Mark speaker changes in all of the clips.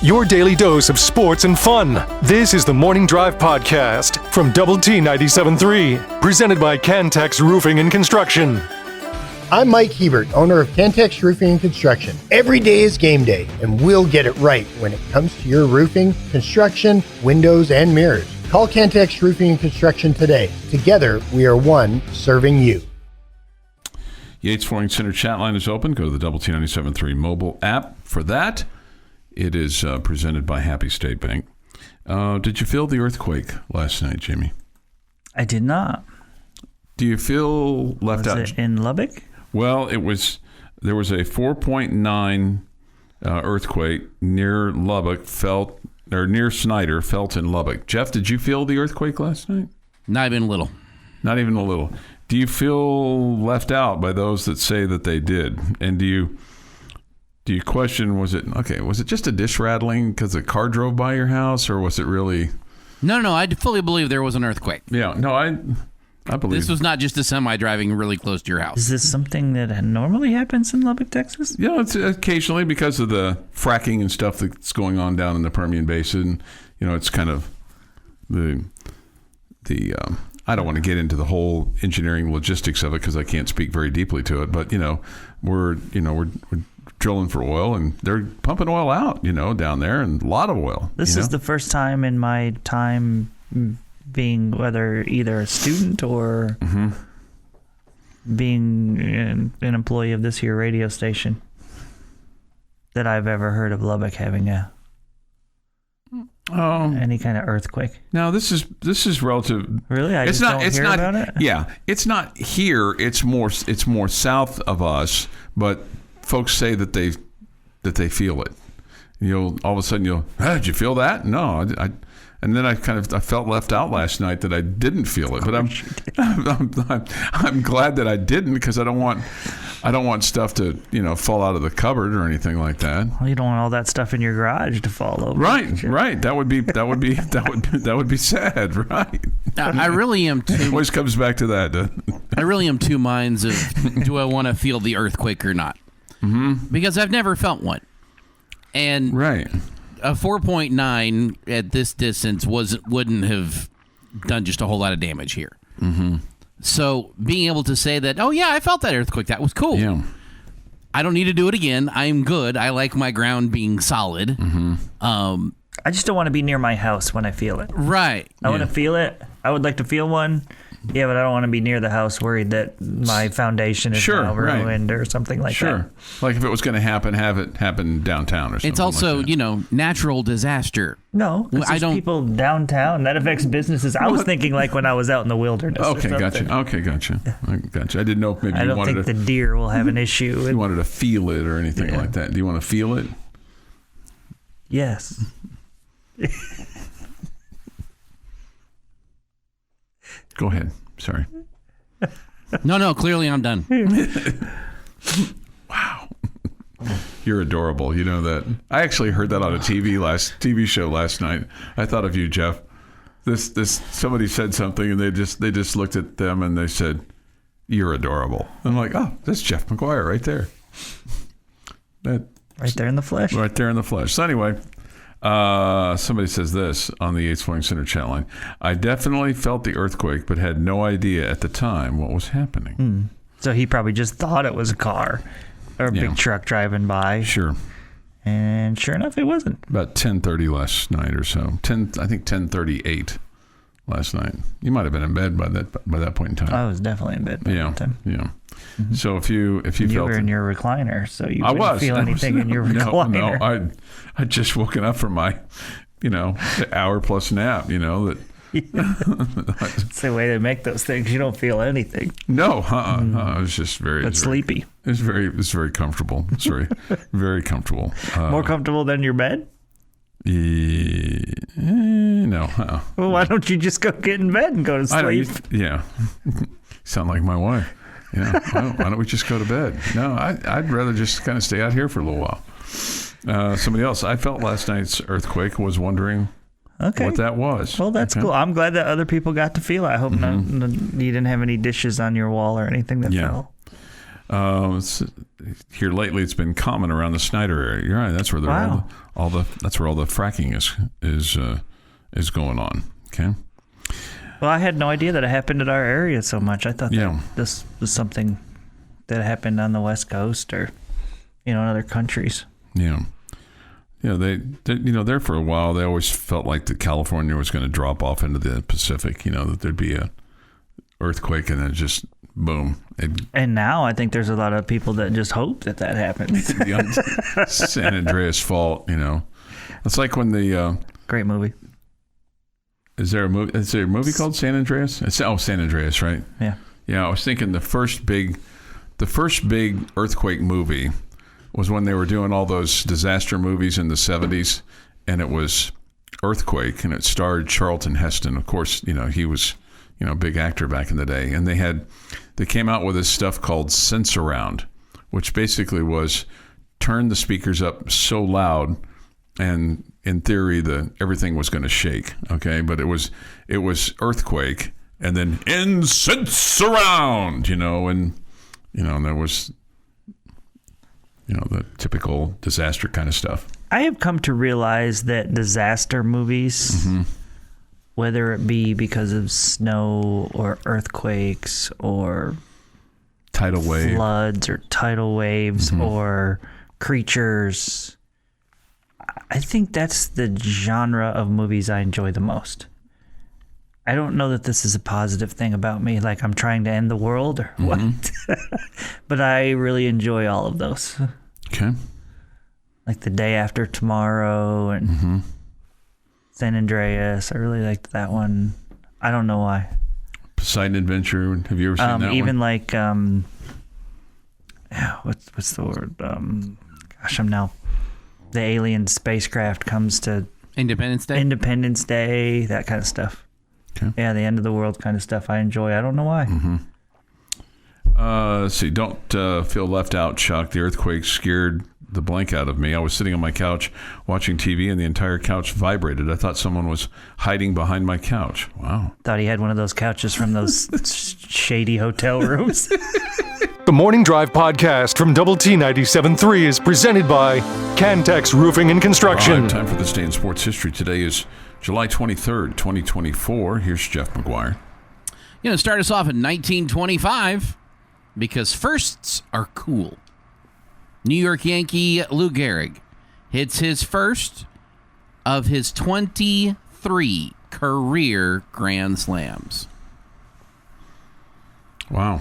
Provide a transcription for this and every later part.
Speaker 1: your daily dose of sports and fun. This is the Morning Drive Podcast from Double T 97.3, presented by Cantex Roofing and Construction.
Speaker 2: I'm Mike Hebert, owner of Cantex Roofing and Construction. Every day is game day, and we'll get it right when it comes to your roofing, construction, windows, and mirrors. Call Cantex Roofing and Construction today. Together, we are one serving you.
Speaker 3: Yates Flooring Center chat line is open. Go to the Double T 97.3 mobile app for that. It is presented by Happy State Bank. Did you feel the earthquake last night, Jamie?
Speaker 4: I did not.
Speaker 3: Do you feel left out?
Speaker 4: Was it in Lubbock?
Speaker 3: Well, there was a 4.9 earthquake near Lubbock, near Snyder, felt in Lubbock. Jeff, did you feel the earthquake last night?
Speaker 5: Not even a little.
Speaker 3: Not even a little. Do you feel left out by those that say that they did? And do you question, was it just a dish rattling because a car drove by your house, or was it really?
Speaker 5: No, I fully believe there was an earthquake.
Speaker 3: Yeah, no, I believe.
Speaker 5: This was not just a semi driving really close to your house.
Speaker 4: Is this something that normally happens in Lubbock, Texas?
Speaker 3: Yeah, it's occasionally because of the fracking and stuff that's going on down in the Permian Basin. You know, it's kind of the I don't want to get into the whole engineering logistics of it because I can't speak very deeply to it. But we're drilling for oil, and they're pumping oil out, down there, and a lot of oil.
Speaker 4: This is the first time in my time being whether either a student or being an employee of this here radio station that I've ever heard of Lubbock having any kind of earthquake.
Speaker 3: No, this is relative.
Speaker 4: Really, don't hear about it.
Speaker 3: Yeah, it's not here. It's more south of us, but folks say that they feel it. All of a sudden did you feel that? No, and then I felt left out last night that I didn't feel it. But I'm glad that I didn't, because I don't want stuff to fall out of the cupboard or anything like that.
Speaker 4: Well, you don't want all that stuff in your garage to fall over.
Speaker 3: Right. That would be sad, right?
Speaker 5: I really am too.
Speaker 3: It always comes back to that.
Speaker 5: I really am two minds of do I want to feel the earthquake or not? Mm-hmm. Because I've never felt one, and
Speaker 3: right.
Speaker 5: A 4.9 at this distance wouldn't have done just a whole lot of damage here. Mm-hmm. So being able to say that, oh yeah, I felt that earthquake, that was cool.
Speaker 3: Yeah.
Speaker 5: I don't need to do it again. I'm good. I like my ground being solid.
Speaker 3: Mm-hmm.
Speaker 4: I just don't want to be near my house when I feel it.
Speaker 5: Right.
Speaker 4: I want to feel it. I would like to feel one. Yeah, but I don't want to be near the house worried that my foundation is now ruined or something like that.
Speaker 3: Sure. Like if it was going to happen, have it happen downtown or something.
Speaker 5: It's also,
Speaker 3: like
Speaker 5: natural disaster.
Speaker 4: No, because there's people downtown. That affects businesses. I was thinking like when I was out in the wilderness.
Speaker 3: Okay, gotcha. I didn't know if maybe
Speaker 4: I don't think the deer will have an issue.
Speaker 3: You wanted to feel it or anything like that. Do you want to feel it?
Speaker 4: Yes.
Speaker 3: Go ahead. Sorry.
Speaker 5: No, clearly I'm done.
Speaker 3: Wow. You're adorable. You know that. I actually heard that on a TV show last night. I thought of you, Jeff. Somebody said something, and they just looked at them and they said, "You're adorable." I'm like, "Oh, that's Jeff McGuire right there."
Speaker 4: Right there in the flesh.
Speaker 3: Right there in the flesh. So anyway, somebody says this on the Yates Flooring Center chat line. I definitely felt the earthquake, but had no idea at the time what was happening.
Speaker 4: So he probably just thought it was a car or a big truck driving by.
Speaker 3: Sure.
Speaker 4: And sure enough, it wasn't.
Speaker 3: About 10:30 last night or so. I think 10:38 last night. You might have been in bed by that point in time.
Speaker 4: I was definitely in bed by that time.
Speaker 3: Yeah. Mm-hmm. So if you
Speaker 4: were in your recliner, so you wouldn't feel anything in your recliner.
Speaker 3: No, I'd just woken up from my, hour plus nap. That.
Speaker 4: It's the way they make those things. You don't feel anything.
Speaker 3: No, it was just very
Speaker 4: sleepy.
Speaker 3: It's very comfortable. It's very, very comfortable.
Speaker 4: More comfortable than your bed?
Speaker 3: No.
Speaker 4: Well, why don't you just go get in bed and go to sleep?
Speaker 3: Sound like my wife. Why don't we just go to bed? No, I'd rather just kind of stay out here for a little while. Somebody else. I felt last night's earthquake, was wondering what that was.
Speaker 4: Well, that's cool. I'm glad that other people got to feel it. I hope you didn't have any dishes on your wall or anything that fell.
Speaker 3: Here lately, it's been common around the Snyder area. You're right. That's where all the fracking is going on. Okay.
Speaker 4: Well, I had no idea that it happened in our area so much. I thought that this was something that happened on the West Coast or, in other countries.
Speaker 3: Yeah. Yeah, they there for a while, they always felt like that California was going to drop off into the Pacific, that there'd be a earthquake and then just boom.
Speaker 4: And now I think there's a lot of people that just hope that happens.
Speaker 3: The San Andreas fault, It's like when the...
Speaker 4: Great movie.
Speaker 3: Is there a movie called San Andreas? San Andreas, right?
Speaker 4: Yeah.
Speaker 3: Yeah, I was thinking the first big earthquake movie was when they were doing all those disaster movies in the 70s, and it was Earthquake, and it starred Charlton Heston. Of course, he was, a big actor back in the day. And they came out with this stuff called Sense-Around, which basically was turn the speakers up so loud, and in theory, everything was going to shake. Okay, but it was Earthquake, and then in Sense-Around, and there was, the typical disaster kind of stuff.
Speaker 4: I have come to realize that disaster movies, whether it be because of snow or earthquakes or
Speaker 3: tidal wave,
Speaker 4: floods or tidal waves or creatures, I think that's the genre of movies I enjoy the most. I don't know that this is a positive thing about me, like I'm trying to end the world or what, but I really enjoy all of those.
Speaker 3: Okay.
Speaker 4: Like The Day After Tomorrow and San Andreas. I really liked that one. I don't know why.
Speaker 3: Poseidon Adventure. Have you ever seen that
Speaker 4: even
Speaker 3: one?
Speaker 4: Like, what's the word? The alien spacecraft comes to
Speaker 5: Independence Day,
Speaker 4: that kind of stuff.
Speaker 3: Okay.
Speaker 4: Yeah, the end of the world kind of stuff I enjoy. I don't know why.
Speaker 3: Let's see. Don't feel left out, Chuck. The earthquake scared the blank out of me. I was sitting on my couch watching TV, and the entire couch vibrated. I thought someone was hiding behind my couch. Wow.
Speaker 4: Thought he had one of those couches from those shady hotel rooms.
Speaker 1: The Morning Drive podcast from Double T 97.3 is presented by Cantex Roofing and Construction.
Speaker 3: All right, time for this day in sports history. Today is July 23rd, 2024. Here's Jeff McGuire.
Speaker 5: Going to start us off in 1925 because firsts are cool. New York Yankee Lou Gehrig hits his first of his 23 career Grand Slams.
Speaker 3: Wow.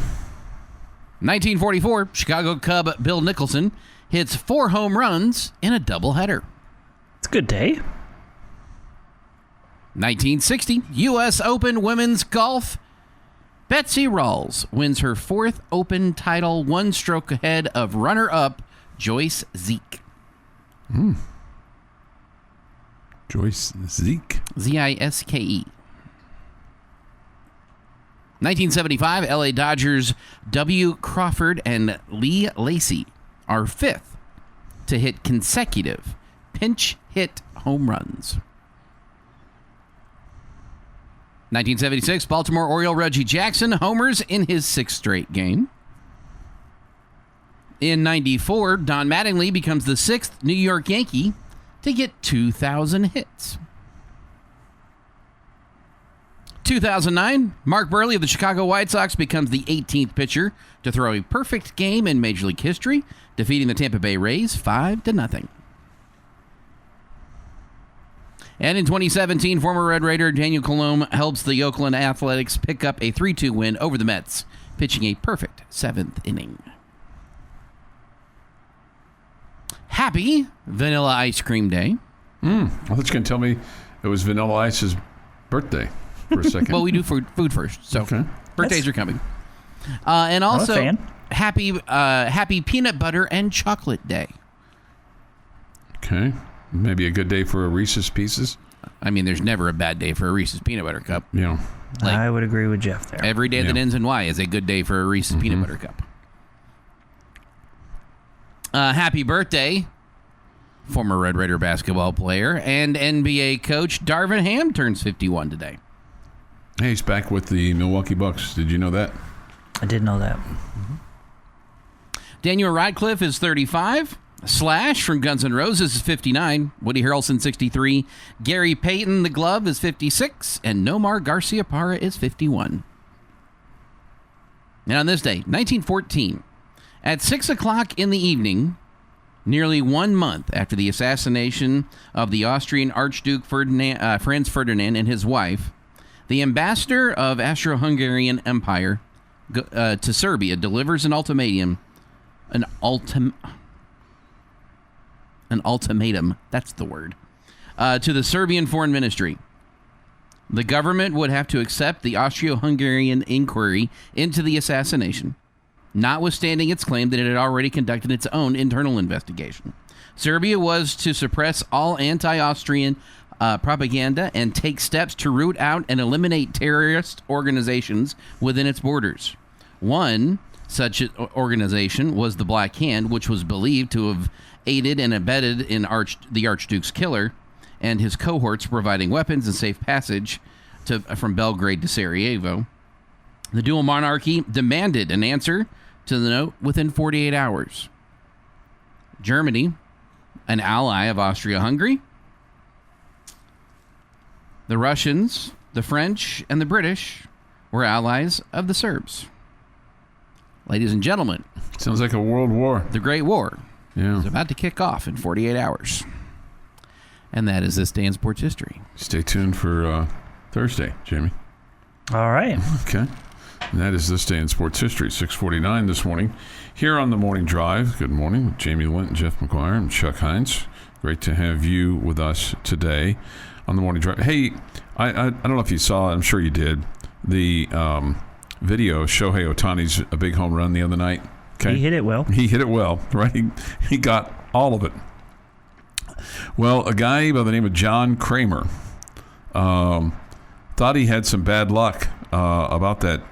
Speaker 5: 1944, Chicago Cub Bill Nicholson hits 4 home runs in a doubleheader.
Speaker 4: It's a good day.
Speaker 5: 1960, U.S. Open Women's Golf. Betsy Rawls wins her 4th Open title, 1 stroke ahead of runner-up Joyce Zeke.
Speaker 3: Joyce Zeke?
Speaker 5: Z-I-S-K-E. 1975, L.A. Dodgers W. Crawford and Lee Lacy are 5th to hit consecutive pinch hit home runs. 1976, Baltimore Oriole Reggie Jackson homers in his 6th straight game. In 94, Don Mattingly becomes the 6th New York Yankee to get 2,000 hits. 2009, Mark Burley of the Chicago White Sox becomes the 18th pitcher to throw a perfect game in Major League history, defeating the Tampa Bay Rays 5-0. And in 2017, former Red Raider Daniel Colomb helps the Oakland Athletics pick up a 3-2 win over the Mets, pitching a perfect 7th inning. Happy Vanilla Ice Cream Day.
Speaker 3: I thought you were going to tell me it was Vanilla Ice's birthday for a second.
Speaker 5: Well, we do food first, so
Speaker 3: okay.
Speaker 5: Birthdays are coming. And also,
Speaker 4: I'm a fan.
Speaker 5: happy Peanut Butter and Chocolate Day.
Speaker 3: Okay. Maybe a good day for a Reese's Pieces.
Speaker 5: I mean, there's never a bad day for a Reese's Peanut Butter Cup.
Speaker 3: Yeah.
Speaker 5: Like,
Speaker 4: I would agree with Jeff there.
Speaker 5: Every day that ends in Y is a good day for a Reese's Peanut Butter Cup. Happy birthday, former Red Raider basketball player and NBA coach Darvin Ham turns 51 today.
Speaker 3: Hey, he's back with the Milwaukee Bucks. Did you know that?
Speaker 4: I did know that.
Speaker 5: Daniel Radcliffe is 35. Slash from Guns N' Roses is 59. Woody Harrelson, 63. Gary Payton, the Glove, is 56. And Nomar Garcia Parra is 51. And on this day, 1914, at 6 o'clock in the evening, nearly 1 month after the assassination of the Austrian Archduke Franz Ferdinand and his wife, the ambassador of Austro-Hungarian Empire to Serbia delivers an ultimatum. An ultimatum, that's the word, to the Serbian Foreign Ministry. The government would have to accept the Austro-Hungarian inquiry into the assassination, notwithstanding its claim that it had already conducted its own internal investigation. Serbia was to suppress all anti-Austrian propaganda and take steps to root out and eliminate terrorist organizations within its borders. One such organization was the Black Hand, which was believed to have aided and abetted in the Archduke's killer and his cohorts, providing weapons and safe passage from Belgrade to Sarajevo. The dual monarchy demanded an answer to the note within 48 hours. Germany, an ally of Austria-Hungary, the Russians, the French, and the British were allies of the Serbs. Ladies and gentlemen,
Speaker 3: Sounds like a world war.
Speaker 5: the Great War
Speaker 3: Yeah.
Speaker 5: is about to kick off in 48 hours. And that is this day in sports history.
Speaker 3: Stay tuned for Thursday, Jamie.
Speaker 4: All right.
Speaker 3: Okay. And that is this day in sports history, 6:49 this morning. Here on the Morning Drive, good morning, with Jamie Lent and Jeff McGuire and Chuck Heinz. Great to have you with us today on the Morning Drive. Hey, I don't know if you saw it. I'm sure you did. The video of Shohei Ohtani's a big home run the other night. Okay.
Speaker 4: He hit it well.
Speaker 3: He hit it well, right? He got all of it. Well, a guy by the name of John Kramer thought he had some bad luck about that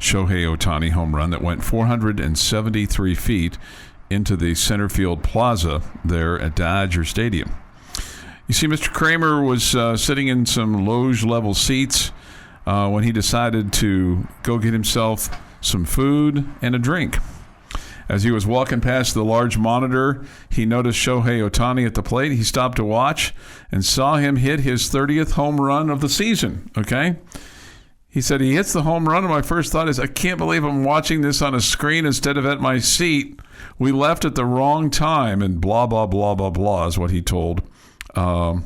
Speaker 3: Shohei Ohtani home run that went 473 feet into the center field plaza there at Dodger Stadium. You see, Mr. Kramer was sitting in some loge-level seats when he decided to go get himself some food and a drink. As he was walking past the large monitor, he noticed Shohei Ohtani at the plate. He stopped to watch and saw him hit his 30th home run of the season, okay? He said, he hits the home run, and my first thought is, I can't believe I'm watching this on a screen instead of at my seat. We left at the wrong time, and blah, blah, blah, blah, blah is what he told a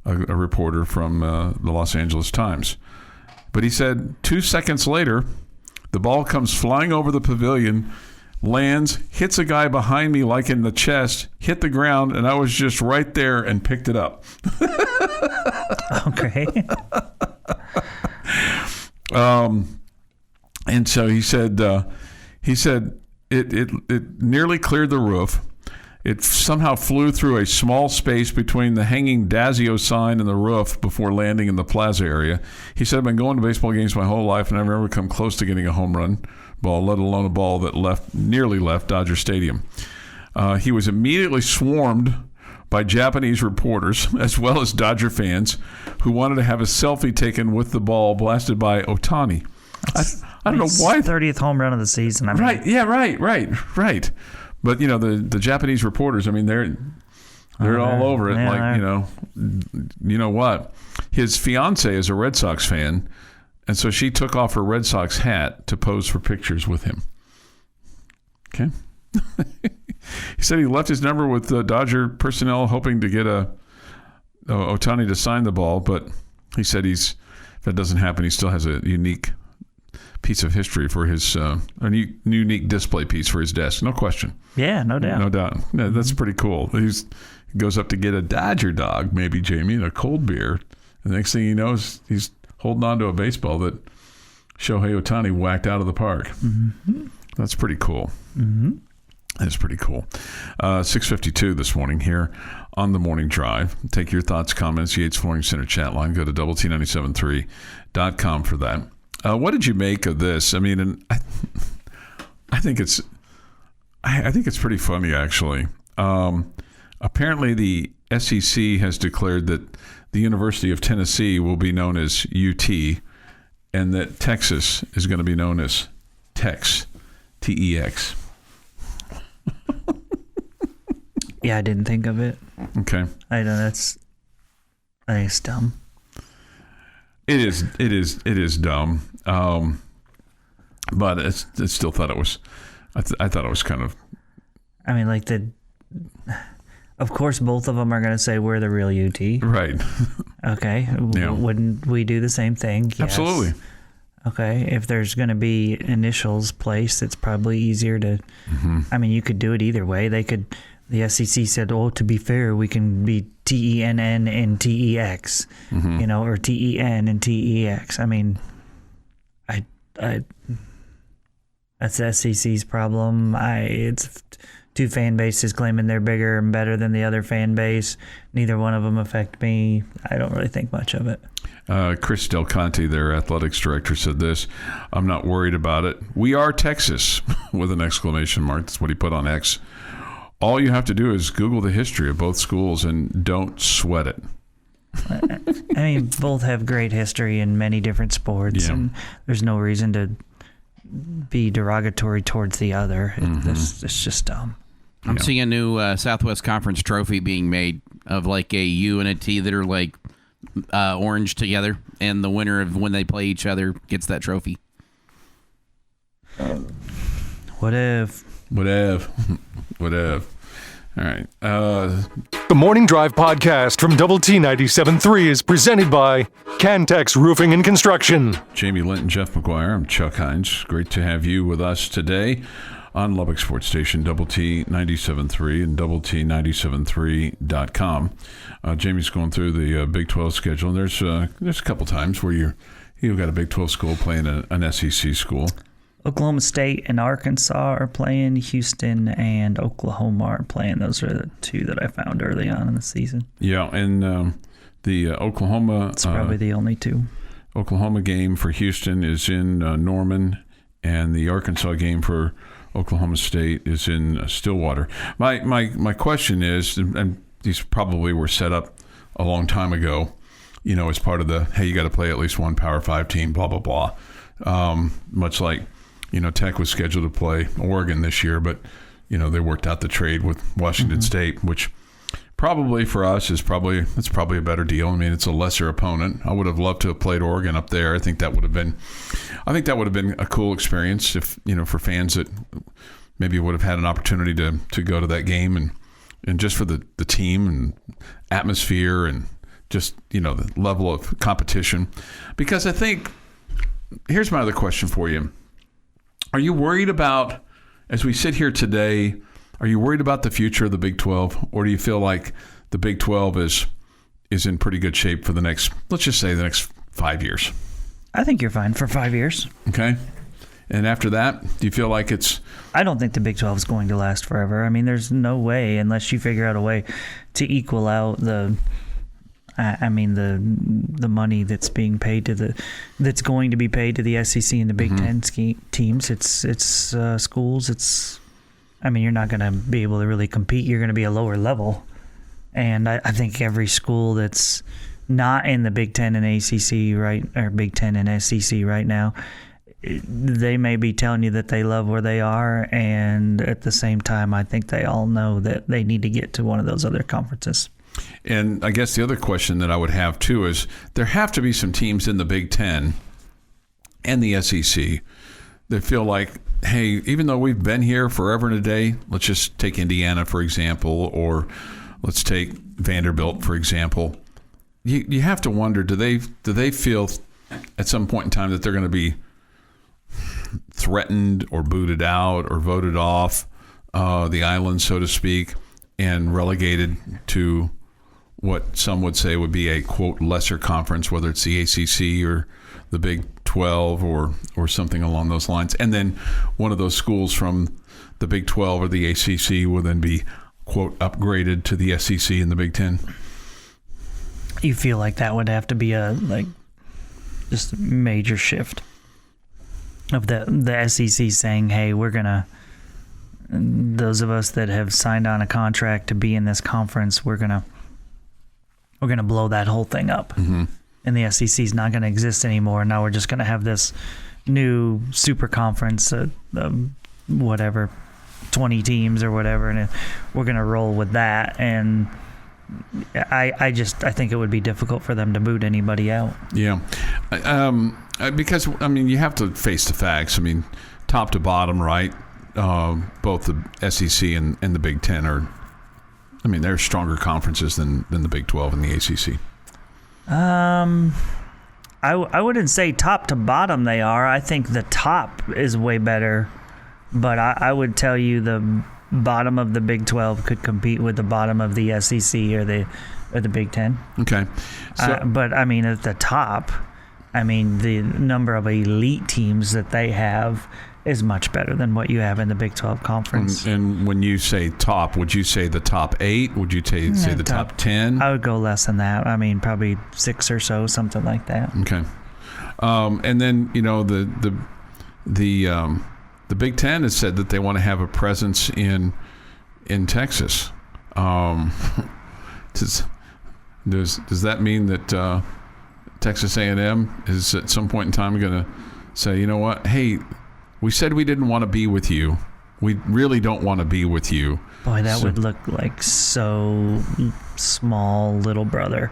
Speaker 3: reporter from the Los Angeles Times. But he said 2 seconds later, the ball comes flying over the pavilion, lands, hits a guy behind me like in the chest, hit the ground, and I was just right there and picked it up.
Speaker 4: Okay.
Speaker 3: And so he said it nearly cleared the roof. It somehow flew through a small space between the hanging Dazio sign and the roof before landing in the plaza area. He said, I've been going to baseball games my whole life, and I've never come close to getting a home run ball, let alone a ball that nearly left Dodger Stadium. He was immediately swarmed by Japanese reporters, as well as Dodger fans, who wanted to have a selfie taken with the ball blasted by Ohtani. I don't know why.
Speaker 4: 30th home run of the season. I mean,
Speaker 3: Right, yeah, right. But, you know, the Japanese reporters, I mean, they're all over it.
Speaker 4: Yeah,
Speaker 3: like, you know what? His fiance is a Red Sox fan, and so she took off her Red Sox hat to pose for pictures with him. Okay. He said he left his number with Dodger personnel hoping to get Ohtani to sign the ball, but he said if that doesn't happen, he still has a unique piece of history for his unique display piece for his desk. No question.
Speaker 4: Yeah, no doubt.
Speaker 3: No doubt. Yeah, that's pretty cool. He goes up to get a Dodger dog, maybe, Jamie, and a cold beer. The next thing he knows, he's holding on to a baseball that Shohei Ohtani whacked out of the park. Mm-hmm. That's pretty cool. Mm-hmm. That's pretty cool. 6:52 this morning here on the Morning Drive. Take your thoughts, comments, Yates Flooring Center chat line. Go to WT973.com for that. What did you make of this? I mean, and I think it's pretty funny, actually. Apparently, the SEC has declared that the University of Tennessee will be known as UT, and that Texas is going to be known as Tex, T-E-X.
Speaker 4: Yeah, I didn't think of it.
Speaker 3: Okay.
Speaker 4: I know I think it's dumb.
Speaker 3: It is dumb. But I still thought it was. I thought it was kind of.
Speaker 4: I mean, like of course, both of them are going to say we're the real UT.
Speaker 3: Right.
Speaker 4: Okay.
Speaker 3: Yeah.
Speaker 4: Wouldn't we do the same thing? Yes.
Speaker 3: Absolutely.
Speaker 4: Okay. If there's going to be initials placed, it's probably easier to.
Speaker 3: Mm-hmm.
Speaker 4: I mean, you could do it either way. The SEC said, "Oh, to be fair, we can be TENN and TEX,
Speaker 3: Mm-hmm.
Speaker 4: or TEN and TEX." I mean, I that's the SEC's problem. It's two fan bases claiming they're bigger and better than the other fan base. Neither one of them affect me. I don't really think much of it.
Speaker 3: Chris Del Conte, their athletics director, said this: "I'm not worried about it. We are Texas," with an exclamation mark. That's what he put on X. "All you have to do is Google the history of both schools and don't sweat it."
Speaker 4: I mean, both have great history in many different sports,
Speaker 3: Yeah.
Speaker 4: and there's no reason to be derogatory towards the other. It's just dumb.
Speaker 5: I'm seeing a new Southwest Conference trophy being made of like a U and a T that are like orange together, and the winner of when they play each other gets that trophy.
Speaker 4: What if?
Speaker 3: Whatever. All right.
Speaker 1: The Morning Drive podcast from Double T 97.3 is presented by Cantex Roofing and Construction.
Speaker 3: Jamie Lent and Jeff McGuire. I'm Chuck Heinz. Great to have you with us today on Lubbock Sports Station, Double T 97.3 and Double T 97.3.com. Jamie's going through the Big 12 schedule, and there's a couple times where you've got a Big 12 school playing an SEC school.
Speaker 4: Oklahoma State and Arkansas are playing. Houston and Oklahoma are playing. Those are the two that I found early on in the season.
Speaker 3: Yeah, and the Oklahoma...
Speaker 4: It's probably the only two.
Speaker 3: Oklahoma game for Houston is in Norman, and the Arkansas game for Oklahoma State is in Stillwater. My question is, and these probably were set up a long time ago, as part of the, hey, you got to play at least one Power 5 team, blah, blah, blah. Much like, Tech was scheduled to play Oregon this year, but, they worked out the trade with Washington State, which probably for us it's probably a better deal. I mean, it's a lesser opponent. I would have loved to have played Oregon up there. I think that would have been a cool experience if, for fans that maybe would have had an opportunity to go to that game and just for the team and atmosphere and just, the level of competition. Because I think, here's my other question for you. Are you worried about, as we sit here today, are you worried about the future of the Big 12, or do you feel like the Big 12 is in pretty good shape for the next 5 years?
Speaker 4: I think you're fine for 5 years.
Speaker 3: Okay. And after that, do you feel like it's...
Speaker 4: I don't think the Big 12 is going to last forever. I mean, there's no way, unless you figure out a way to equal out the money that's being paid that's going to be paid to the SEC and the Big Ten teams. It's schools. You're not going to be able to really compete. You're going to be a lower level. And I think every school that's not in the Big Ten and ACC, right, or Big Ten and SEC right now, they may be telling you that they love where they are, and at the same time, I think they all know that they need to get to one of those other conferences.
Speaker 3: And I guess the other question that I would have, too, is there have to be some teams in the Big Ten and the SEC that feel like, hey, even though we've been here forever and a day, let's just take Indiana, for example, or let's take Vanderbilt, for example. You have to wonder, do they feel at some point in time that they're going to be threatened or booted out or voted off the island, so to speak, and relegated to what some would say would be a, quote, lesser conference, whether it's the ACC or the Big 12 or something along those lines. And then one of those schools from the Big 12 or the ACC will then be, quote, upgraded to the SEC and the Big 10.
Speaker 4: You feel like that would have to be just a major shift of the SEC saying, hey, those of us that have signed on a contract to be in this conference, we're gonna blow that whole thing up. Mm-hmm. And the SEC is not going to exist anymore. Now we're just going to have this new super conference, whatever, 20 teams or whatever, and we're going to roll with that. And I think it would be difficult for them to boot anybody out.
Speaker 3: Yeah. Because, I mean, you have to face the facts. I mean, top to bottom, right? Both the SEC and the Big Ten are, I mean, they're stronger conferences than the Big 12 and the ACC.
Speaker 4: I wouldn't say top to bottom they are. I think the top is way better, but I would tell you the bottom of the Big 12 could compete with the bottom of the SEC or the Big 10.
Speaker 3: Okay. So,
Speaker 4: but I mean, at the top, I mean, the number of elite teams that they have is much better than what you have in the Big 12 conference.
Speaker 3: And when you say top, would you say the top 8? Would you say the top 10?
Speaker 4: I would go less than that. I mean, probably 6 or so, something like that.
Speaker 3: Okay. And then, you know, the Big Ten has said that they want to have a presence in Texas. Does that mean that Texas A&M is at some point in time going to say, you know what, hey, we said we didn't want to be with you. We really don't want to be with you.
Speaker 4: Boy, that would look like so small little brother.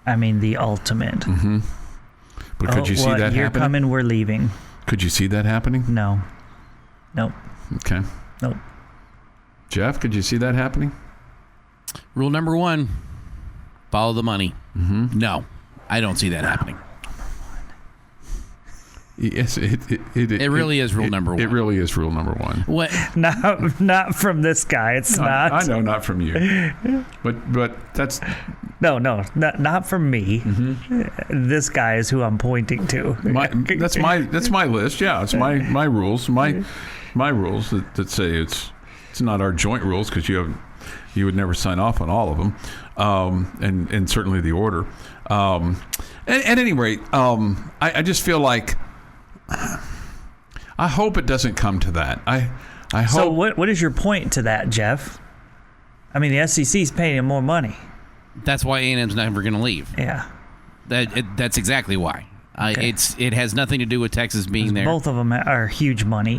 Speaker 4: I mean, the ultimate.
Speaker 3: Mm-hmm. But could you see that happening?
Speaker 4: You're coming, we're leaving.
Speaker 3: Could you see that happening?
Speaker 4: No. Nope.
Speaker 3: Okay.
Speaker 4: Nope.
Speaker 3: Jeff, could you see that happening?
Speaker 5: Rule number 1, follow the money.
Speaker 3: Mm-hmm.
Speaker 5: No, I don't see that happening.
Speaker 3: Yes,
Speaker 5: it really is rule number 1.
Speaker 3: It really is rule number 1.
Speaker 5: What?
Speaker 4: Not from this guy. It's not.
Speaker 3: I know, not from you. But that's
Speaker 4: not from me.
Speaker 3: Mm-hmm.
Speaker 4: This guy is who I'm pointing to.
Speaker 3: That's my list. Yeah, it's my rules. My rules that say it's not our joint rules, because you would never sign off on all of them, and certainly the order. At any rate, I just feel like I hope it doesn't come to that. I hope.
Speaker 4: So what is your point to that, Jeff? I mean, the SEC's paying him more money.
Speaker 5: That's why A&M's never going to leave.
Speaker 4: Yeah.
Speaker 5: That's exactly why.
Speaker 4: Okay.
Speaker 5: It has nothing to do with Texas being there.
Speaker 4: Both of them are huge money.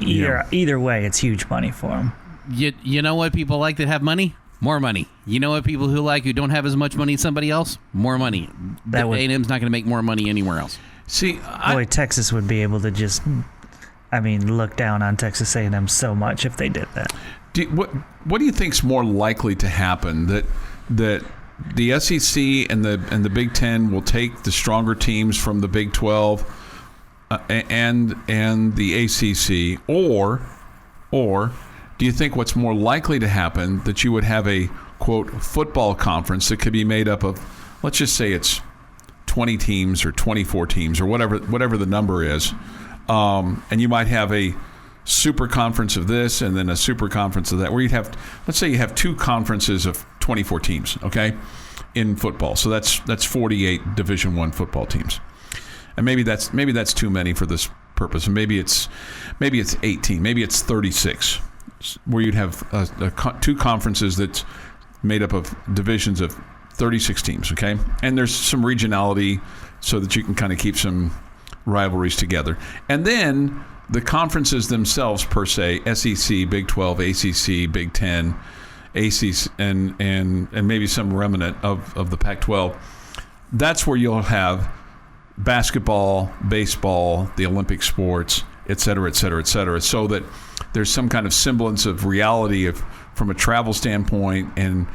Speaker 4: Either way, it's huge money for them.
Speaker 5: You know what people like that have money? More money. You know what people who don't have as much money as somebody else? More money. A&M's not going to make more money anywhere else.
Speaker 3: See,
Speaker 4: Texas would be able to just, look down on Texas A&M so much if they did that.
Speaker 3: What do you think's more likely to happen? That the SEC and the Big Ten will take the stronger teams from the Big 12 and the ACC, or do you think what's more likely to happen, that you would have a, quote, football conference that could be made up of, let's just say it's 20 teams or 24 teams or whatever the number is, and you might have a super conference of this and then a super conference of that, where you'd have, let's say you have 2 conferences of 24 teams, okay, in football. So that's 48 Division I football teams. And maybe that's too many for this purpose. And maybe it's 18, maybe it's 36. Where you'd have 2 conferences that's made up of divisions of 36 teams, okay? And there's some regionality so that you can kind of keep some rivalries together. And then the conferences themselves, per se, SEC, Big 12, ACC, Big 10, ACC, and maybe some remnant of the Pac-12, that's where you'll have basketball, baseball, the Olympic sports, et cetera, et cetera, et cetera, so that there's some kind of semblance of reality from a travel standpoint and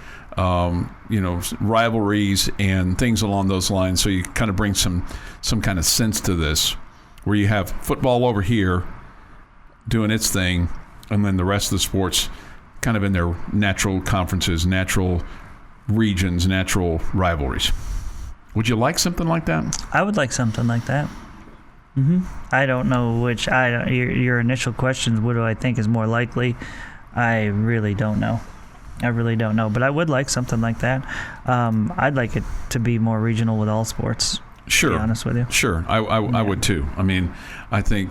Speaker 3: rivalries and things along those lines. So you kind of bring some kind of sense to this, where you have football over here doing its thing, and then the rest of the sports kind of in their natural conferences, natural regions, natural rivalries. Would you like something like that?
Speaker 4: I would like something like that. Mm-hmm. I don't know which. Your initial questions, what do I think is more likely? I really don't know. But I would like something like that. I'd like it to be more regional with all sports.
Speaker 3: Sure.
Speaker 4: To be honest with you.
Speaker 3: Sure. I would too. I mean, I think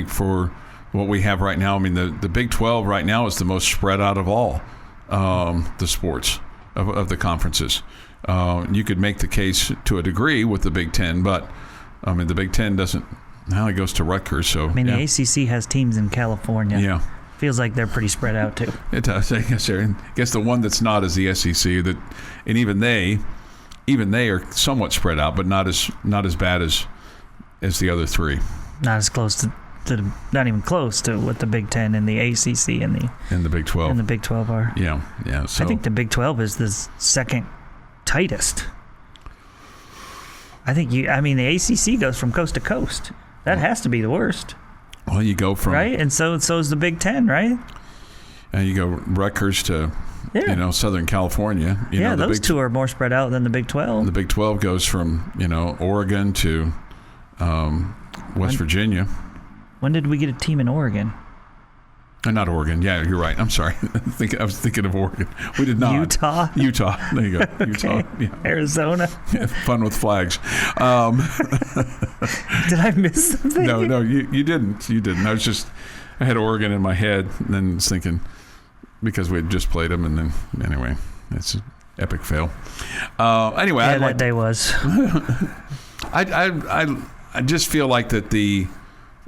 Speaker 3: for what we have right now, I mean, the Big 12 right now is the most spread out of all the sports of the conferences. You could make the case to a degree with the Big 10, but I mean, the Big 10 doesn't. Now it goes to Rutgers. So
Speaker 4: I mean, the ACC has teams in California.
Speaker 3: Yeah.
Speaker 4: Feels like they're pretty spread out too.
Speaker 3: It does. I guess the one that's not is the SEC. And even they are somewhat spread out, but not as bad as the other three.
Speaker 4: Not as close to not even close to what the Big Ten and the ACC and
Speaker 3: the Big 12
Speaker 4: and the Big 12 are.
Speaker 3: Yeah. So
Speaker 4: I think the Big 12 is the second tightest. I think the ACC goes from coast to coast. That has to be the worst.
Speaker 3: Well, you go from
Speaker 4: right, and so is the Big Ten, right?
Speaker 3: And you go Rutgers to Southern California.
Speaker 4: Those two are more spread out than the Big 12.
Speaker 3: The Big 12 goes from Oregon to West Virginia.
Speaker 4: When did we get a team in Oregon?
Speaker 3: Not Oregon. Yeah, you're right. I'm sorry. I was thinking of Oregon. We did not.
Speaker 4: Utah.
Speaker 3: There you go. Utah. Yeah.
Speaker 4: Arizona.
Speaker 3: Yeah, fun with flags.
Speaker 4: Did I miss something?
Speaker 3: No, you didn't. You didn't. I had Oregon in my head, and then was thinking because we had just played them, and then anyway, it's an epic fail. Anyway,
Speaker 4: yeah, that day was.
Speaker 3: I just feel like that the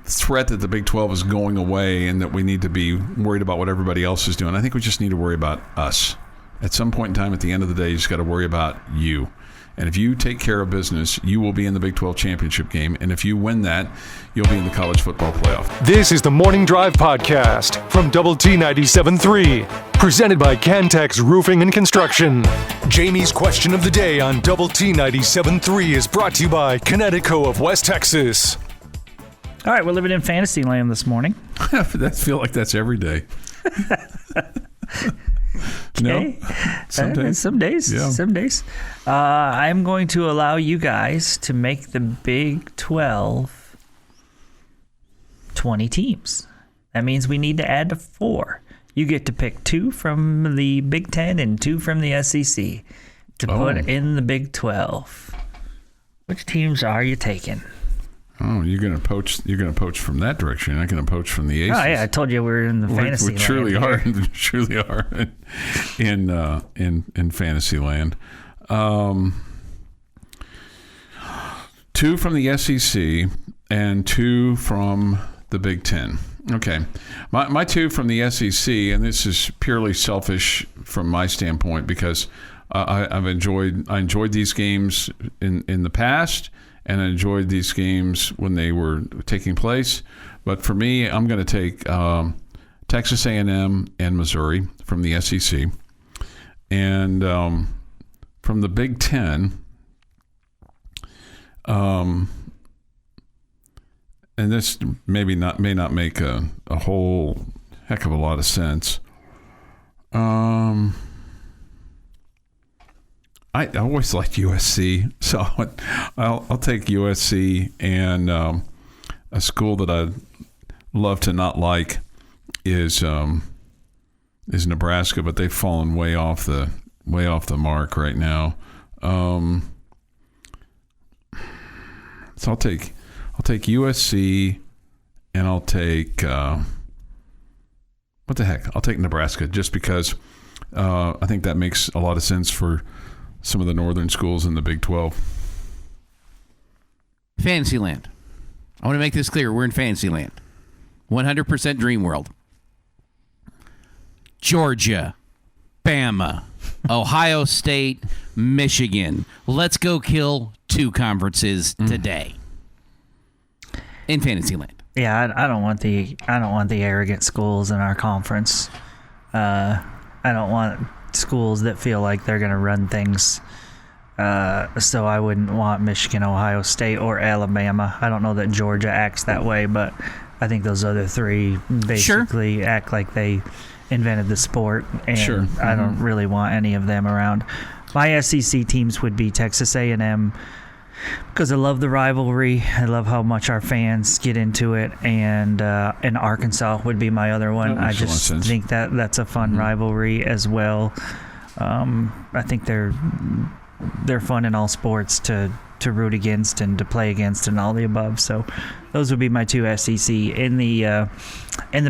Speaker 3: threat that the Big 12 is going away and that we need to be worried about what everybody else is doing. I think we just need to worry about us. At some point in time, at the end of the day, you just got to worry about you. And if you take care of business, you will be in the Big 12 championship game. And if you win that, you'll be in the college football playoff.
Speaker 1: This is the Morning Drive Podcast from Double T 97.3, presented by Cantex Roofing and Construction. Jamie's question of the day on Double T 97.3 is brought to you by Connecticut of West Texas.
Speaker 4: All right, we're living in fantasy land this morning.
Speaker 3: I feel like that's every day. No? Some days.
Speaker 4: Yeah. Some days. I'm going to allow you guys to make the Big 12 20 teams. That means we need to add 4. You get to pick 2 from the Big 10 and 2 from the SEC to put in the Big 12. Which teams are you taking?
Speaker 3: Oh, you're gonna poach from that direction. You're not gonna poach from the Aces.
Speaker 4: Oh yeah, I told you we're in the fantasy land.
Speaker 3: We truly are in fantasy land. 2 from the SEC and 2 from the Big Ten. Okay, my 2 from the SEC, and this is purely selfish from my standpoint because I enjoyed these games in the past. And I enjoyed these games when they were taking place. But for me, I'm going to take Texas A&M and Missouri from the SEC. And from the Big Ten, and this may not make a whole heck of a lot of sense. I always liked USC, so I'll take USC, and a school that I love to not like is Nebraska, but they've fallen way off the mark right now. So I'll take USC, and I'll take what the heck? I'll take Nebraska just because I think that makes a lot of sense for some of the northern schools in the Big 12.
Speaker 5: Fantasyland. I want to make this clear. We're in Fantasyland. 100% dream world. Georgia, Bama, Ohio State, Michigan. Let's go kill 2 conferences today in Fantasyland.
Speaker 4: Yeah, I don't want the arrogant schools in our conference. I don't want schools that feel like they're going to run things. So I wouldn't want Michigan, Ohio State, or Alabama. I don't know that Georgia acts that way, but I think those other 3 basically act like they invented the sport, and I don't really want any of them around. My SEC teams would be Texas A&M because I love the rivalry. I love how much our fans get into it, and Arkansas would be my other one. I just think that's a fun rivalry as well. I think they're fun in all sports to root against and to play against and all the above. So those would be my 2 SEC. In the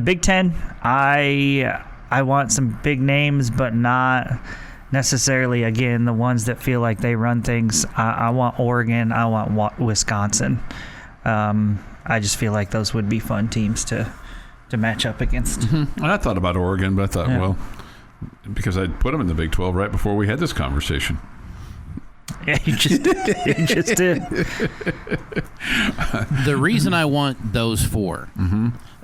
Speaker 4: Big Ten, I want some big names, but not necessarily, again, the ones that feel like they run things. I want Oregon. I want Wisconsin. I just feel like those would be fun teams to to match up against.
Speaker 3: Mm-hmm. And I thought about Oregon, but I thought, well, because I'd put them in the Big 12 right before we had this conversation.
Speaker 4: Yeah, you just did.
Speaker 5: The reason I want those 4,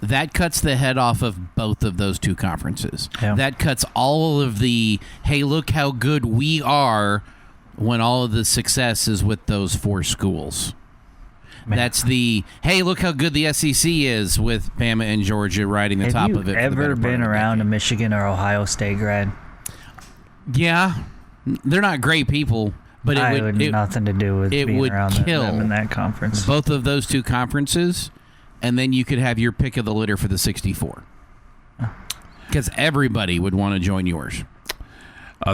Speaker 5: that cuts the head off of both of those 2 conferences.
Speaker 4: Yeah.
Speaker 5: That cuts all of the, hey, look how good we are, when all of the success is with those 4 schools. Man. That's the, hey, look how good the SEC is, with Bama and Georgia riding the top of it.
Speaker 4: Have you ever been around a Michigan or Ohio State grad?
Speaker 5: Yeah. They're not great people, but
Speaker 4: it would nothing to do with being around them in that conference.
Speaker 5: Both of those 2 conferences, and then you could have your pick of the litter for the 64. Because everybody would want to join yours.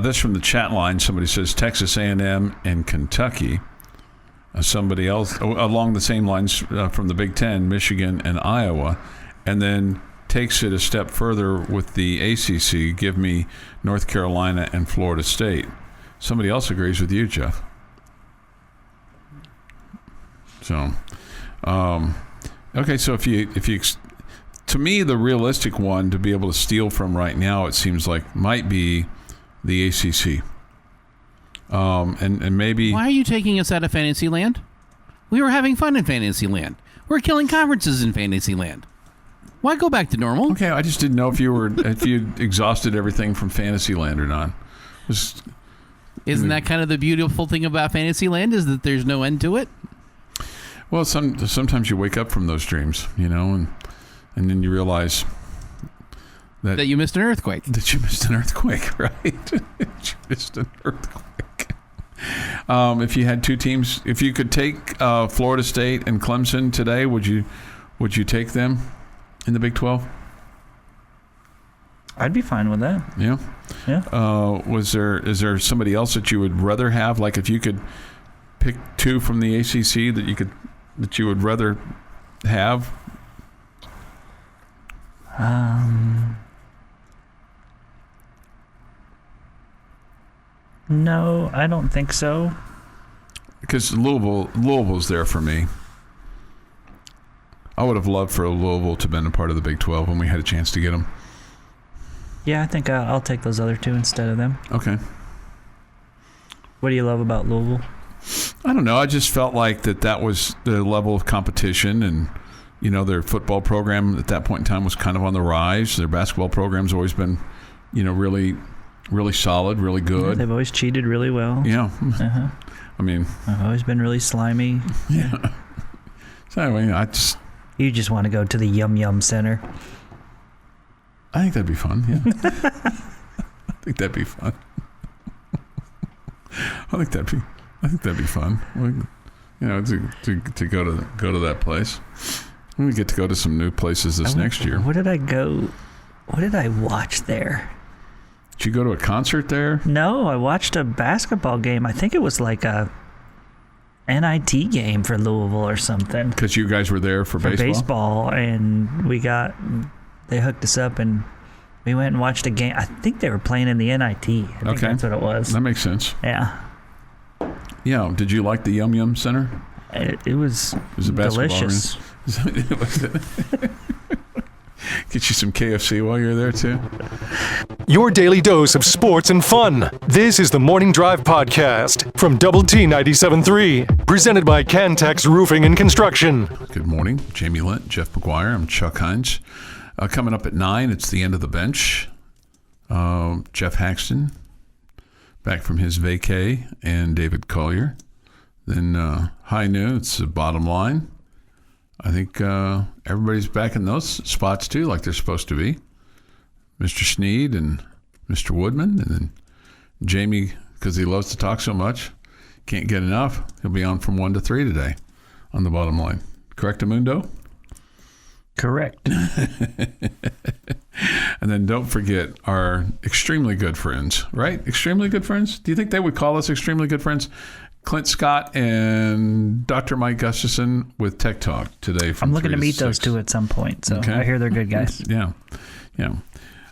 Speaker 3: This from the chat line. Somebody says Texas A&M and Kentucky. Somebody else along the same lines from the Big Ten, Michigan and Iowa, and then takes it a step further with the ACC. Give me North Carolina and Florida State. Somebody else agrees with you, Jeff. So, okay. So if you, to me, the realistic one to be able to steal from right now, it seems like might be the ACC. And maybe.
Speaker 5: Why are you taking us out of Fantasyland? We were having fun in Fantasyland. We're killing conferences in Fantasyland. Why go back to normal?
Speaker 3: Okay, I just didn't know if you exhausted everything from Fantasyland or not.
Speaker 5: Isn't that kind of the beautiful thing about Fantasyland, is that there's no end to it?
Speaker 3: Well, sometimes you wake up from those dreams, and then you realize
Speaker 5: that you missed an earthquake.
Speaker 3: That you missed an earthquake, right? You missed an earthquake. If you had 2 teams, if you could take Florida State and Clemson today, would you take them in the Big 12?
Speaker 4: I'd be fine with that.
Speaker 3: Yeah.
Speaker 4: Yeah.
Speaker 3: Is there somebody else that you would rather have? Like, if you could pick 2 from the ACC that you would rather have?
Speaker 4: No, I don't think so.
Speaker 3: Because Louisville's there for me. I would have loved for Louisville to have been a part of the Big 12 when we had a chance to get them.
Speaker 4: Yeah, I think I'll take those other 2 instead of them.
Speaker 3: Okay.
Speaker 4: What do you love about Louisville?
Speaker 3: I don't know. I just felt like that was the level of competition, and their football program at that point in time was kind of on the rise. Their basketball program's always been, really, really solid, really good.
Speaker 4: Yeah, they've always cheated really well.
Speaker 3: Yeah.
Speaker 4: Uh-huh.
Speaker 3: I mean,
Speaker 4: I've always been really slimy.
Speaker 3: Yeah. So anyway,
Speaker 4: You just want to go to the Yum Yum Center.
Speaker 3: I think that'd be fun. Yeah. I think that'd be fun. I think that'd be fun. To go to that place. We get to go to some new places next year.
Speaker 4: Where did I go? What did I watch there?
Speaker 3: Did you go to a concert there?
Speaker 4: No, I watched a basketball game. I think it was like a NIT game for Louisville or something.
Speaker 3: Because you guys were there for baseball?
Speaker 4: And they hooked us up and we went and watched a game. I think they were playing in the NIT. I think that's what it was.
Speaker 3: That makes sense.
Speaker 4: Yeah.
Speaker 3: Yeah. Did you like the Yum Yum Center?
Speaker 4: It was delicious.
Speaker 1: Get you some KFC while you're there, too. Your daily dose of sports and fun. This is the Morning Drive Podcast from Double T 97.3, presented by Cantex Roofing and Construction.
Speaker 3: Good morning. Jamie Lent, Jeff McGuire. I'm Chuck Heinz. Coming up at 9, it's the end of the bench. Jeff Haxton, back from his vacay, and David Collier. Then high noon, it's the bottom line. I think everybody's back in those spots, too, like they're supposed to be. Mr. Sneed and Mr. Woodman. And then Jamie, because he loves to talk so much, can't get enough. He'll be on from 1 to 3 today on the bottom line. Correct, Amundo?
Speaker 4: Correct.
Speaker 3: And then don't forget our extremely good friends, right? Extremely good friends? Do you think they would call us extremely good friends? Clint Scott and Dr. Mike Gustafson with Tech Talk today. From
Speaker 4: I'm looking to meet
Speaker 3: 6.
Speaker 4: those 2 at some point, so okay. I hear they're good guys.
Speaker 3: Yeah.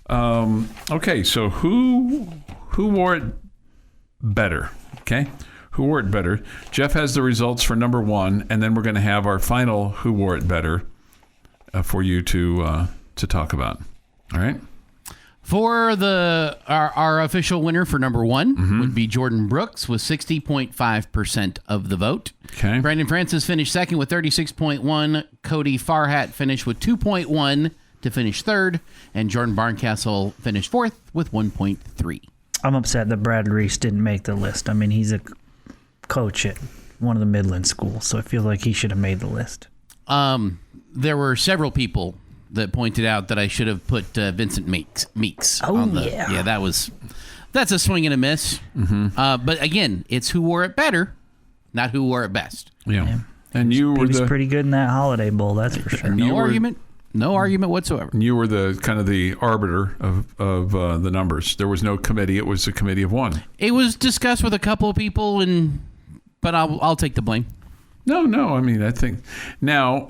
Speaker 3: Okay, so who wore it better? Okay, who wore it better? Jeff has the results for number 1, and then we're going to have our final who wore it better for you to to talk about. All right.
Speaker 5: For our official winner for number one would be Jordan Brooks with 60.5% of the vote.
Speaker 3: Okay.
Speaker 5: Brandon Francis finished second with 36.1. Cody Farhat finished with 2.1 to finish third. And Jordan Barncastle finished fourth with 1.3.
Speaker 4: I'm upset that Brad Reese didn't make the list. I mean, he's a coach at one of the Midland schools, so I feel like he should have made the list.
Speaker 5: There were several people that pointed out that I should have put Vincent Meeks.
Speaker 4: Oh,
Speaker 5: on
Speaker 4: yeah.
Speaker 5: That's a swing and a miss. But again, it's who wore it better, not who wore it best.
Speaker 3: Yeah. And you
Speaker 4: He
Speaker 3: were
Speaker 4: was pretty good in that Holiday Bowl, that's for sure.
Speaker 5: No argument whatsoever.
Speaker 3: You were the kind of the arbiter of the numbers. There was no committee. It was a committee of one.
Speaker 5: It was discussed with a couple of people, but I'll take the blame.
Speaker 3: No. I mean, I think now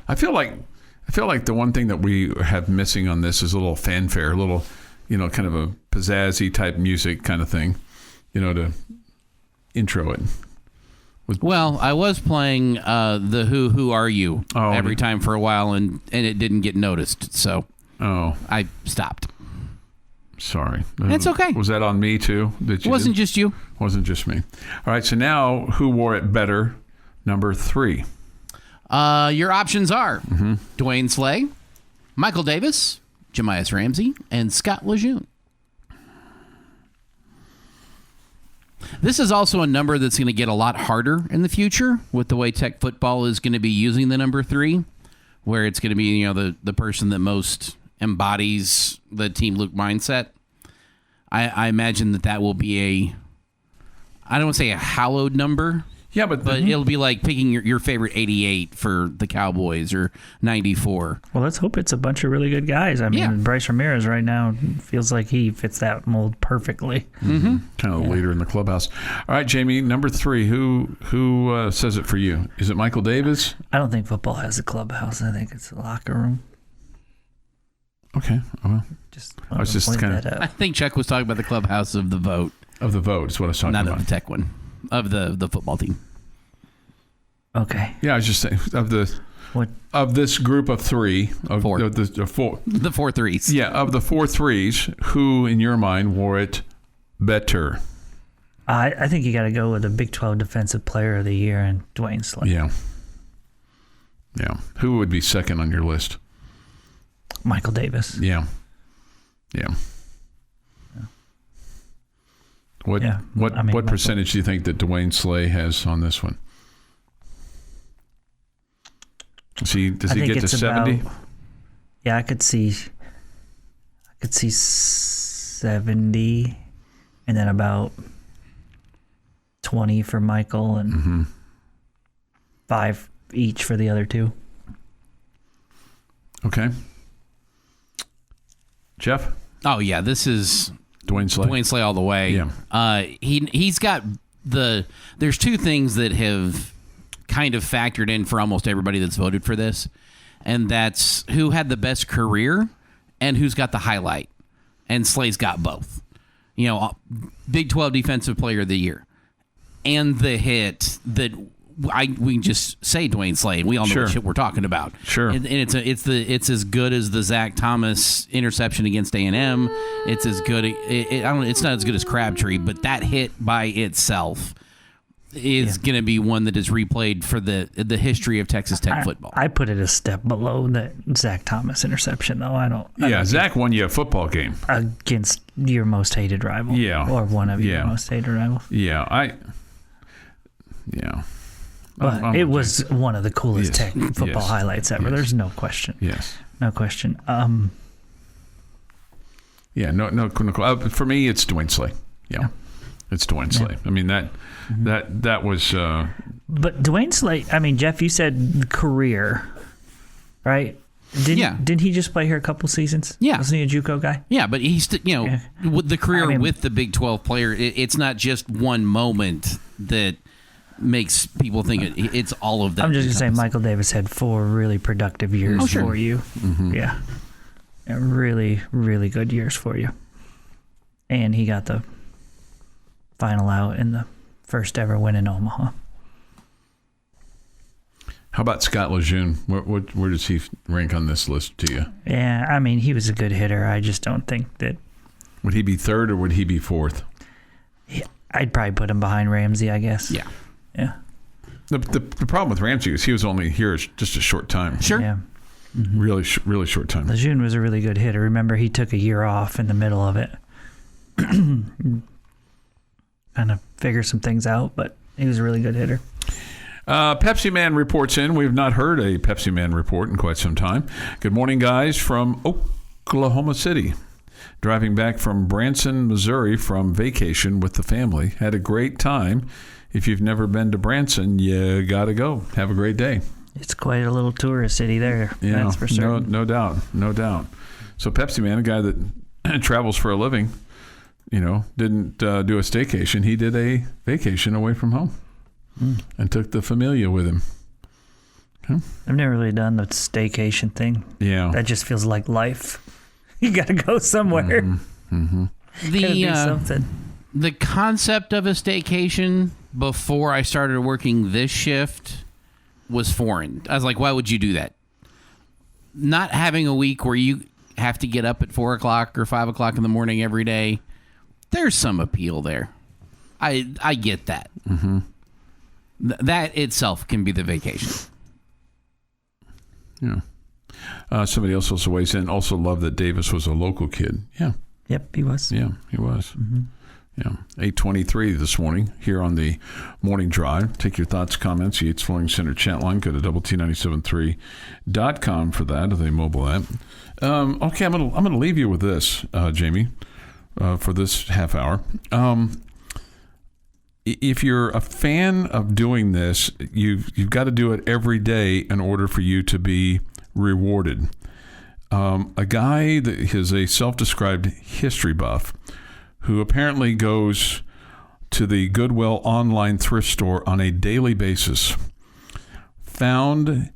Speaker 3: I feel like the one thing that we have missing on this is a little fanfare, a little, kind of a pizzazzy type music kind of thing, to intro it.
Speaker 5: Well, I was playing the Who Are You every time for a while, and it didn't get noticed, so I stopped.
Speaker 3: Sorry.
Speaker 5: It's okay.
Speaker 3: Was that on me too?
Speaker 5: It wasn't just you.
Speaker 3: Wasn't just me. All right, so now who wore it better? Number 3.
Speaker 5: Your options are Dwayne Slay, Michael Davis, Jemias Ramsey, and Scott Lejeune. This is also a number that's going to get a lot harder in the future with the way Tech football is going to be using the number 3, where it's going to be the person that most embodies the Team Luke mindset. I imagine that will be I don't want to say a hallowed number.
Speaker 3: Yeah, but
Speaker 5: it'll be like picking your favorite 88 for the Cowboys or 94.
Speaker 4: Well, let's hope it's a bunch of really good guys. I mean, Bryce Ramirez right now feels like he fits that mold perfectly.
Speaker 3: Kind of the leader in the clubhouse. All right, Jamie, number 3. Who says it for you? Is it Michael Davis?
Speaker 4: I don't think football has a clubhouse. I think it's a locker room.
Speaker 3: Okay. Well,
Speaker 4: I was just kind of.
Speaker 5: I think Chuck was talking about the clubhouse of the vote.
Speaker 3: Of the vote is what I was talking about.
Speaker 5: Not of the Tech one. Of the football team.
Speaker 4: Okay.
Speaker 3: Yeah, I was just saying of this group of 3 of
Speaker 5: 4.
Speaker 3: The 4.
Speaker 5: The 4 threes.
Speaker 3: Yeah, of the 4 threes, who in your mind wore it better?
Speaker 4: I think you got to go with the Big 12 Defensive Player of the Year and Dwayne Slay.
Speaker 3: Yeah. Who would be second on your list?
Speaker 4: Michael Davis.
Speaker 3: Yeah. What percentage do you think that Dwayne Slay has on this one? Does he get to 70?
Speaker 4: Yeah, I could see 70, and then about 20 for Michael, and 5 each for the other 2.
Speaker 3: Okay. Jeff?
Speaker 5: Oh yeah, this is
Speaker 3: Dwayne Slay.
Speaker 5: Dwayne Slay all the way.
Speaker 3: Yeah.
Speaker 5: He's got there's 2 things that have kind of factored in for almost everybody that's voted for this, and that's who had the best career and who's got the highlight. And Slay's got both. Big 12 Defensive Player of the Year, and the hit that we can just say Dwayne Slay, and we all know what shit we're talking about.
Speaker 3: Sure.
Speaker 5: And it's as good as the Zach Thomas interception against A&M. It's as good. It's not as good as Crabtree, but that hit by itself is going to be one that is replayed for the history of Texas Tech football.
Speaker 4: I put it a step below that Zach Thomas interception, though. I don't
Speaker 3: Zach won you a football game
Speaker 4: against your most hated rival.
Speaker 3: Yeah.
Speaker 4: Or one of your most hated rivals.
Speaker 3: Yeah.
Speaker 4: But it was one of the coolest Tech football highlights ever. There's no question.
Speaker 3: Yes.
Speaker 4: No question.
Speaker 3: Yeah, no. For me, it's Dwayne Slay. Yeah. It's Dwayne Slay. I mean, that was...
Speaker 4: But Dwayne Slay, I mean, Jeff, you said career, right? Didn't he just play here a couple seasons?
Speaker 5: Yeah.
Speaker 4: Wasn't he a JUCO guy?
Speaker 5: Yeah, but he's, with the career with the Big 12 player, it's not just one moment that makes people think it's all of that.
Speaker 4: I'm just going to say Michael Davis had 4 really productive years for you. Mm-hmm. Yeah. Really, really good years for you. And he got the final out in the first ever win in Omaha.
Speaker 3: How about Scott Lejeune? Where does he rank on this list to you?
Speaker 4: Yeah, I mean, he was a good hitter. I just don't think that...
Speaker 3: Would he be third or would he be fourth?
Speaker 4: I'd probably put him behind Ramsey, I guess.
Speaker 5: Yeah.
Speaker 4: Yeah.
Speaker 3: The problem with Ramsey is he was only here just a short time.
Speaker 5: Sure.
Speaker 4: Yeah.
Speaker 3: Really short time.
Speaker 4: Lejeune was a really good hitter. Remember, he took a year off in the middle of it. Kind of figure some things out, but he was a really good hitter.
Speaker 3: Pepsi Man reports in. We have not heard a Pepsi Man report in quite some time. Good morning, guys, from Oklahoma City. Driving back from Branson, Missouri from vacation with the family. Had a great time. If you've never been to Branson, you got to go. Have a great day.
Speaker 4: It's quite a little tourist city there.
Speaker 3: Yeah,
Speaker 4: That's for certain.
Speaker 3: No doubt. So Pepsi Man, a guy that travels for a living, didn't do a staycation. He did a vacation away from home and took the familia with him.
Speaker 4: I've never really done the staycation thing.
Speaker 3: Yeah.
Speaker 4: That just feels like life. You got to go somewhere. Gotta do something.
Speaker 5: The concept of a staycation before I started working this shift was foreign. I was like, why would you do that? Not having a week where you have to get up at 4 o'clock or 5 o'clock in the morning every day, there's some appeal there. I get that. Mm-hmm. That itself can be the vacation.
Speaker 3: Yeah. Somebody else also weighs in. Also loved that Davis was a local kid. Yeah.
Speaker 4: Yep, he was.
Speaker 3: Yeah, he was. Mm-hmm. Yeah. 8:23 this morning here on the Morning Drive. Take your thoughts, comments. Yates Flooring Center chat line. Go to WT973.com for that, the mobile app. Okay, I'm gonna leave you with this, Jamie, for this half hour. If you're a fan of doing this, you've got to do it every day in order for you to be rewarded. A guy that is a self-described history buff who apparently goes to the Goodwill online thrift store on a daily basis found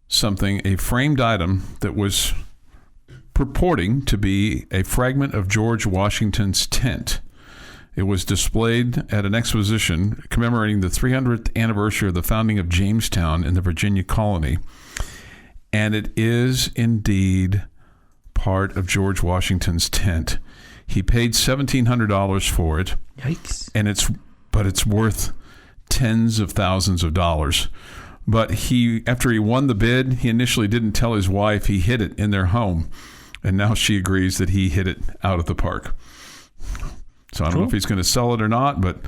Speaker 3: something, a framed item that was purporting to be a fragment of George Washington's tent. It was displayed at an exposition commemorating the 300th anniversary of the founding of Jamestown in the Virginia colony. And it is indeed part of George Washington's tent. He paid $1,700 for it.
Speaker 4: Yikes.
Speaker 3: And it's worth tens of thousands of dollars. But after he won the bid, he initially didn't tell his wife he hid it in their home. And now she agrees that he hid it out at the park. So I don't know if he's going to sell it or not, but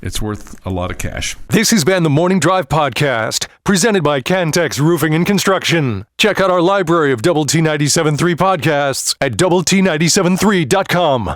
Speaker 3: it's worth a lot of cash.
Speaker 1: This has been the Morning Drive Podcast, presented by Cantex Roofing and Construction. Check out our library of Double T 97.3 podcasts at Double T 97.3.com.